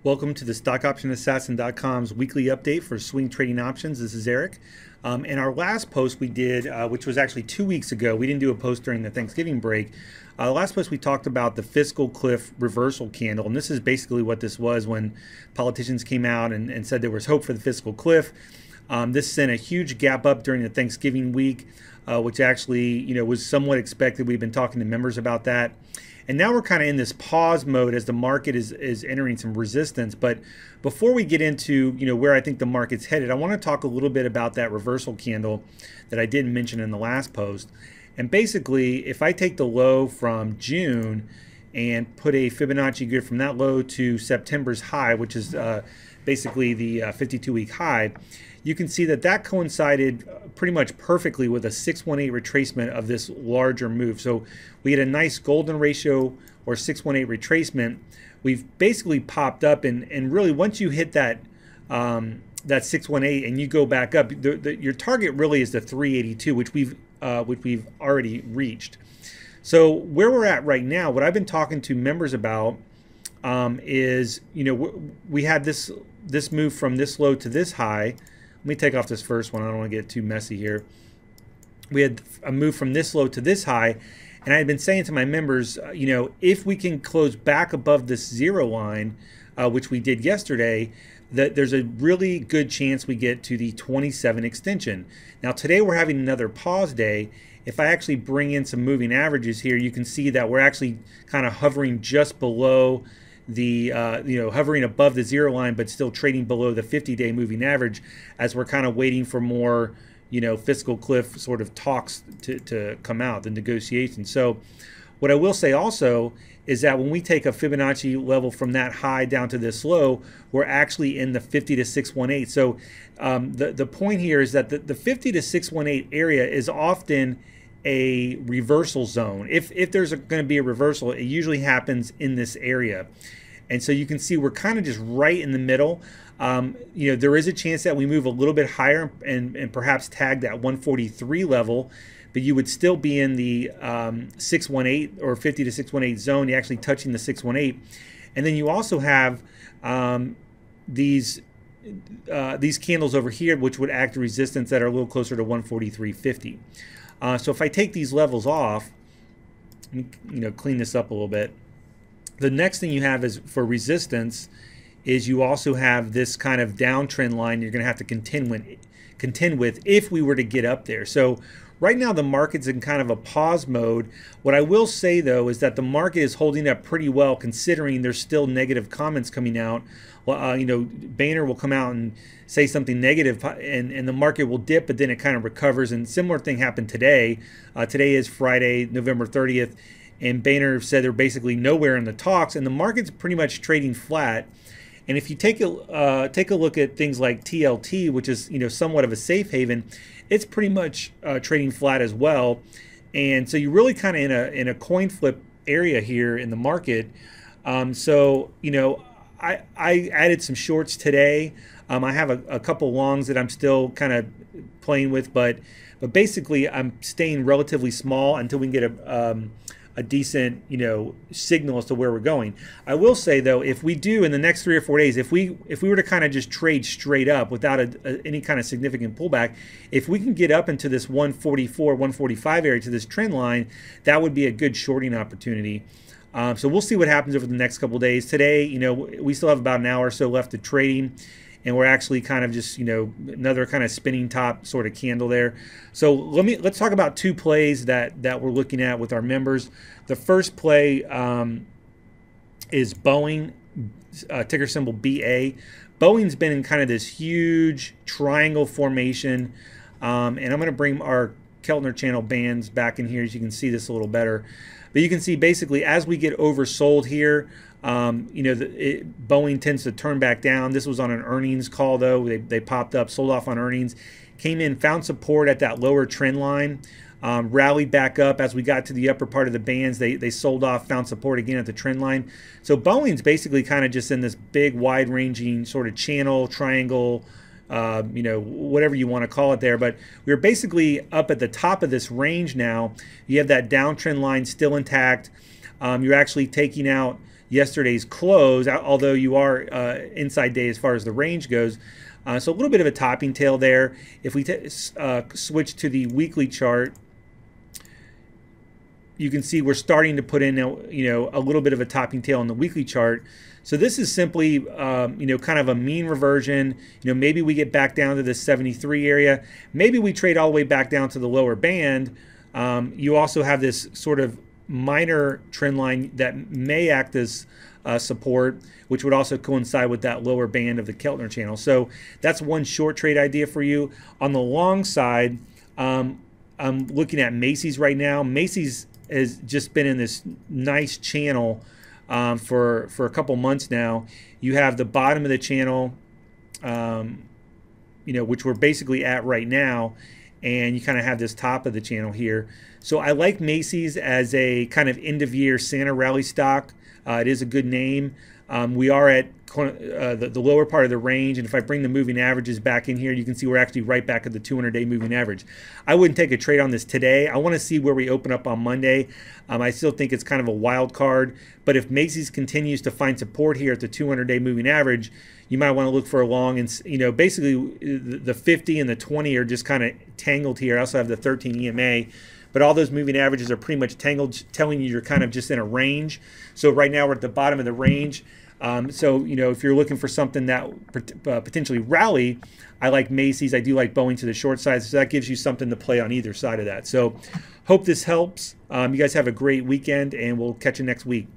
Welcome to the StockOptionAssassin.com's weekly update for swing trading options. This is Eric. In our last post we did, which was actually 2 weeks ago, we didn't do a post during the Thanksgiving break. The last post we talked about the Fiscal Cliff reversal candle, and this is basically what this was when politicians came out and said there was hope for the Fiscal Cliff. This sent a huge gap up during the Thanksgiving week, which actually was somewhat expected. We've been talking to members about that. And now we're kind of in this pause mode as the market is entering some resistance. But before we get into where I think the market's headed, I want to talk a little bit about that reversal candle that I didn't mention in the last post. And basically, if I take the low from June and put a Fibonacci grid from that low to September's high, which is basically the 52-week high, you can see that that coincided pretty much perfectly with a 618 retracement of this larger move. So we had a nice golden ratio or 618 retracement. We've basically popped up, and really once you hit that that 618 and you go back up, your target really is the 382, which we've already reached. So where we're at right now, what I've been talking to members about is we had this move from this low to this high. Let me take off this first one. I don't want to get too messy here. We had a move from this low to this high, and I had been saying to my members, if we can close back above this zero line, which we did yesterday, that there's a really good chance we get to the 27 extension. Now today we're having another pause day. If I actually bring in some moving averages here, you can see that we're actually kind of hovering just below the hovering above the zero line, but still trading below the 50-day moving average, as we're kind of waiting for more fiscal cliff sort of talks to come out, the negotiations. So what I will say also is that when we take a Fibonacci level from that high down to this low, we're actually in the 50 to 618. So the point here is that the 50 to 618 area is often a reversal zone. If there's going to be a reversal, it usually happens in this area. And so you can see we're kind of just right in the middle. There is a chance that we move a little bit higher and perhaps tag that 143 level, but you would still be in the 618 or 50 to 618 zone. You're actually touching the 618. And then you also have these candles over here, which would act as resistance that are a little closer to 143.50. So if I take these levels off, let me clean this up a little bit. The next thing you have is for resistance is you also have this kind of downtrend line you're going to have to contend with if we were to get up there. So right now the market's in kind of a pause mode. What I will say though is that the market is holding up pretty well, considering there's still negative comments coming out. Well, Boeing will come out and say something negative, and the market will dip, but then it kind of recovers. And similar thing happened today. Today is Friday, November 30th, and Boeing said they're basically nowhere in the talks, and the market's pretty much trading flat. And if you take a look at things like TLT, which is somewhat of a safe haven, it's pretty much trading flat as well. And so you're really kind of in a coin flip area here in the market. I added some shorts today. I have a couple longs that I'm still kind of playing with, but basically I'm staying relatively small until we can get a decent signal as to where we're going. I will say though, if we do in the next 3 or 4 days, if we were to kind of just trade straight up without any kind of significant pullback, if we can get up into this 144, 145 area to this trend line, that would be a good shorting opportunity. So we'll see what happens over the next couple of days. Today, we still have about an hour or so left of trading, and we're actually kind of just, another kind of spinning top sort of candle there. So let's talk about two plays that we're looking at with our members. The first play is Boeing, ticker symbol BA. Boeing's been in kind of this huge triangle formation, and I'm going to bring our Keltner channel bands back in here so you can see this a little better. But you can see basically as we get oversold here, Boeing tends to turn back down. This was on an earnings call though. They popped up, sold off on earnings, came in, found support at that lower trend line, rallied back up as we got to the upper part of the bands. They sold off, found support again at the trend line. So Boeing's basically kind of just in this big wide-ranging sort of channel, triangle, whatever you want to call it there. But we're basically up at the top of this range now. You have that downtrend line still intact. You're actually taking out yesterday's close, although you are inside day as far as the range goes. So a little bit of a topping tail there. If we switch to the weekly chart, you can see we're starting to put in a little bit of a topping tail on the weekly chart. So this is simply kind of a mean reversion. Maybe we get back down to the 73 area. Maybe we trade all the way back down to the lower band. You also have this sort of minor trend line that may act as support, which would also coincide with that lower band of the Keltner channel. So that's one short trade idea for you. On the long side, I'm looking at Macy's right now. Macy's has just been in this nice channel for a couple months now. You have the bottom of the channel, which we're basically at right now, and you kind of have this top of the channel here. So I like Macy's as a kind of end-of-year Santa rally stock. It is a good name. We are at the lower part of the range, and if I bring the moving averages back in here, you can see we're actually right back at the 200-day moving average. I wouldn't take a trade on this today. I want to see where we open up on Monday. I still think it's kind of a wild card, but if Macy's continues to find support here at the 200-day moving average, you might want to look for a long. And basically the 50 and the 20 are just kind of tangled here. I also have the 13 EMA. But all those moving averages are pretty much tangled, telling you you're kind of just in a range. So right now we're at the bottom of the range. So if you're looking for something that potentially rally, I like Macy's. I do like Boeing to the short side. So that gives you something to play on either side of that. So hope this helps. You guys have a great weekend, and we'll catch you next week.